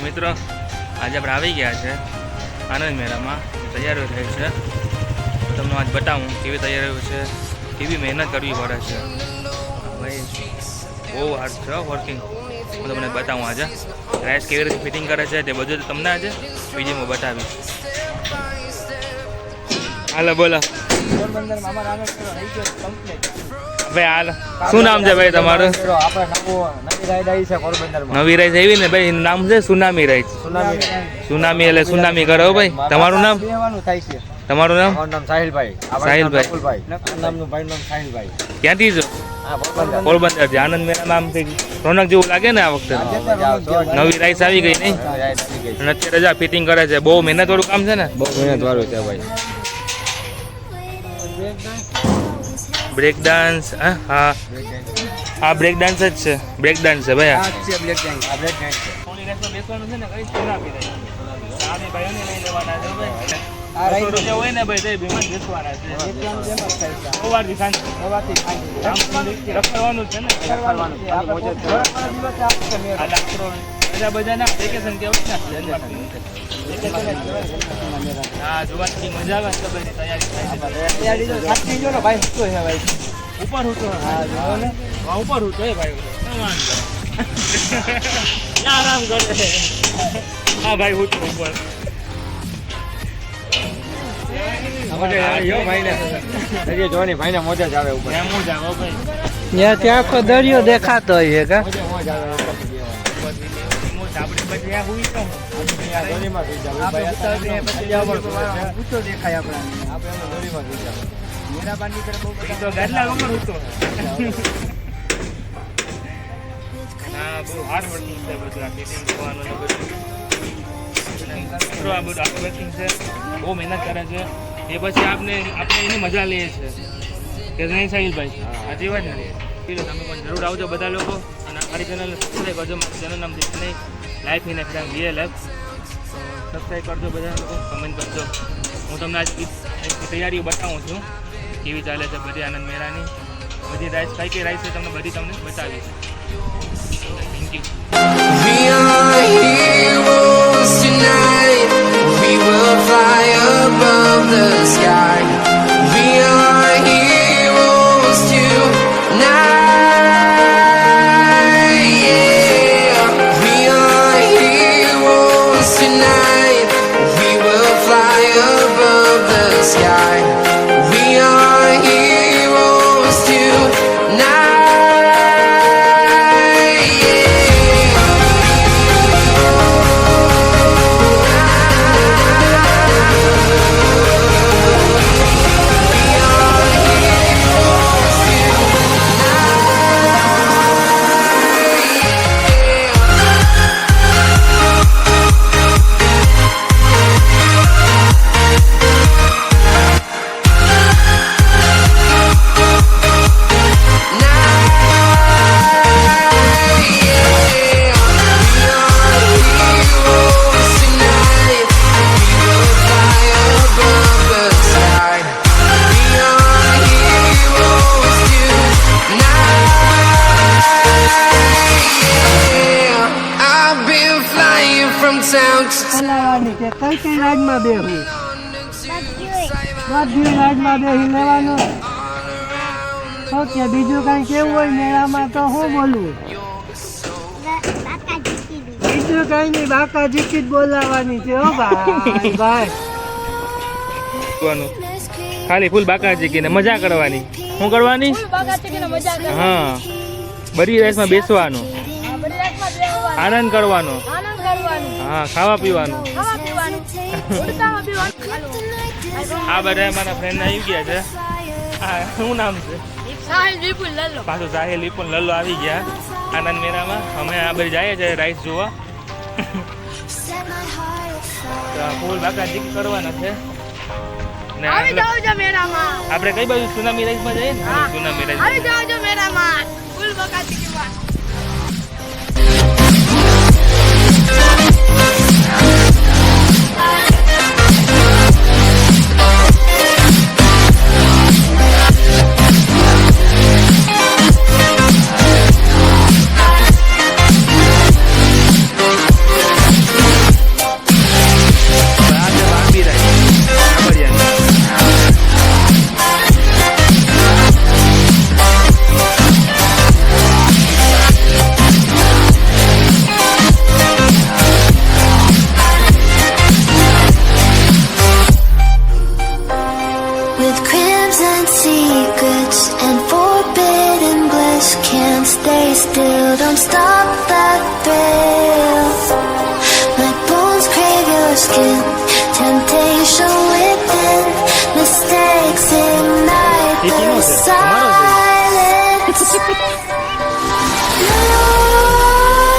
મિત્રો આજે આપણે આવી ગયા છે આનંદ મેળામાં તૈયારીઓ થઈ છે. તમને આજ બતાવું કેવી તૈયારીઓ છે, કેવી મહેનત કરવી પડે છે. ભાઈ બહુ હાર્ડ છે વર્કિંગ. હું તમને બતાવું આજે રાઈસ કેવી રીતે ફિટિંગ કરે છે તે બધું તમને આજે વિડીયોમાં બતાવીશ. હાલો બોલો ભાઈ. હાલ શું નામ છે ભાઈ તમારું? નવી રાઈસ એવી ને ભાઈ, નામ છે સુનામી રાઈસ. સુનામી એટલે સુનામી કરો ભાઈ. તમારું નામ? તમારું નામ? સાહિલભાઈ. ક્યાંથી છો? પોરબંદર થી. આનંદ મેળામાં આમ રોનક જેવું લાગે ને આ વખતે. નવી રાઈસ આવી ગઈ નહીં, અને અત્યારે જ ફિટિંગ કરે છે. બહુ મહેનત વાળું કામ છે ને. બહુ મહેનત વાળું છે ભાઈ. Break dance? હા હા બ્રેક ડાન્સ જ છે. બ્રેક ડાન્સ છે ભાઈ. બેસવાનું છે ને કઈ સુનામી રાઈસ. સામે ભાઈઓને લઈ લેવાના છે ભાઈ. હોય ને ભાઈ તે બીમાર બેસવાના છે. સવારથી સાંજ રખડવાનું છે ને. બધા વેકેશન કેવું હા જોવાની મજા આવે ને. તૈયારી ઉપર હું તો ઉપર હું તો ભાઈ આરામ કરે. હા ભાઈ હું તો ઉપર ત્યાં આખો દરિયો દેખાતો હોય છે. બહુ મહેનત કરે છે. એ પછી આપણે એની મજા લઈએ છીએ કે નહીં સાહિલભાઈ? સાચી વાત ને. તમે પણ જરૂર આવજો બધા લોકો, અને મારી ચેનલને સબસ્ક્રાઈબ કરજો. મારું ચેનલ નામ નહીં life in exam VLF. Subscribe કરજો બધા લોકો, કમેન્ટ કરજો. હું તમને આજ તૈયારીઓ બતાવું છું કેવી ચાલે છે બધી આનંદ મેળાની. બધી રાઈસ કઈ રાઈસ છે તમને બધી તમને બતાવીશ. Thank you. We will fly above the sky. We are heroes tonight. Yeah, we are heroes tonight. We will fly above the sky. We are heroes tonight. કઈ રાઈડમાં બેહું? રાઈડમાં બેસી લેવાનું. ઓકે, બીજું કઈ કેવું હોય મેળામાં તો હું બોલું? બીજું કઈ નહીં, બાકા જીકી જ બોલાવાની છે. હો ભાઈ ભાઈ ખાલી ફૂલ બાકા ચીકીને મજા કરવાની. શું કરવાની? હા, બધી રાઈસમાં બેસવાનું, આનંદ કરવાનો. હા, ખાવા પીવાનું. આ બધા મારા ફ્રેન્ડ આવી ગયા છે. શું નામ છે? પાછું સાહિલ વિપુલ લલ્લો આવી ગયા આનંદ મેળામાં. અમે આ બધી જઈએ છીએ રાઈસ જોવા. ફૂલ બાકા ચીક કરવાના છે. આપણે કઈ બાજુ સુનામી રાઈસમાં જઈએ ને? Tsunami rice. Don't stop the thrill. My bones crave your skin. Temptation within. Mistakes ignite the silence.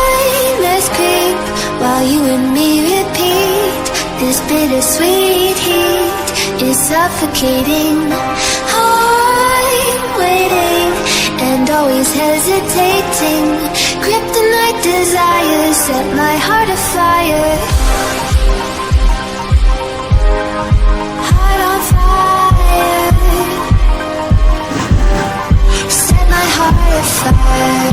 Nightmares creep while you and me repeat. This bittersweet heat is suffocating. I'm waiting and always hesitating. Kryptonite desires set my heart afire. Heart on fire. Set my heart afire.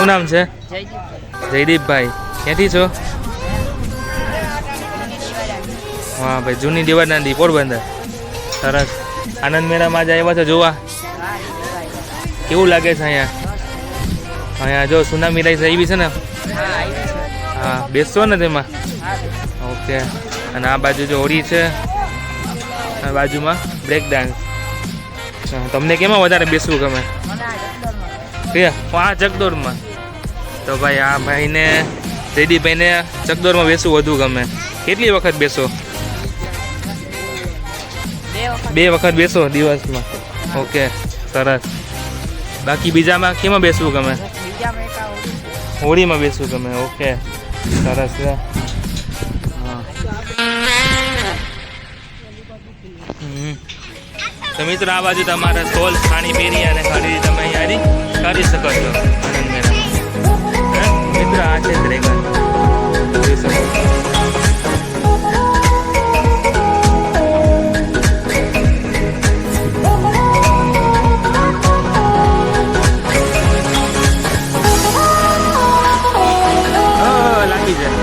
શું નામ છે? જયદીપભાઈ. ક્યાંથી છો? હા ભાઈ, જૂની દિવાળના પોરબંદર. સરસ. આનંદ મેળામાં જ આવ્યા છો જોવા? કેવું લાગે છે અહીંયા? જો સુનામી રાઈસ આવી છે ને? હા, બેસશો ને તેમાં? ઓકે. અને આ બાજુ જો હોળી છે, આ બાજુમાં બ્રેક ડાન્સ. તમને કેમાં વધારે બેસવું ગમે? આ ચકદોરમાં. તો ભાઈ આ ભાઈને જયદીપભાઈને ચકદોરમાં બેસવું વધુ ગમે. કેટલી વખત બેસો? 2 વખત બેસો દિવસમાં. ઓકે, સરસ. બાકી બીજામાં કેમાં બેસવું ગમે? હોળીમાં બેસવું ગમે. ઓકે, સરસ. તો મિત્રો આ બાજુ તમારા સ્ટોલ ખાણીપીણી અને ખરીદી તમે અહીંયા કરી શકો છો આનંદ મેળામાં. મિત્રો આ છે ડ્રેગન, જોઈ શકો છો. લાગી જાય.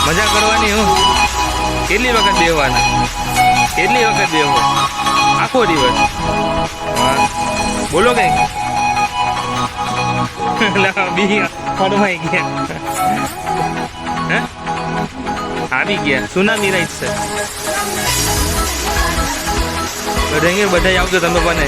મજા કરવાની. હું કેટલી વખત બેહવાના? કેટલી વખત બેહો? આખો દિવસ? હા, બોલો કઈ. ફરમાઈ ગયા. હે, આવી ગયા. સુનામી રાઈટ છે. બધા આવજો તમે પણ.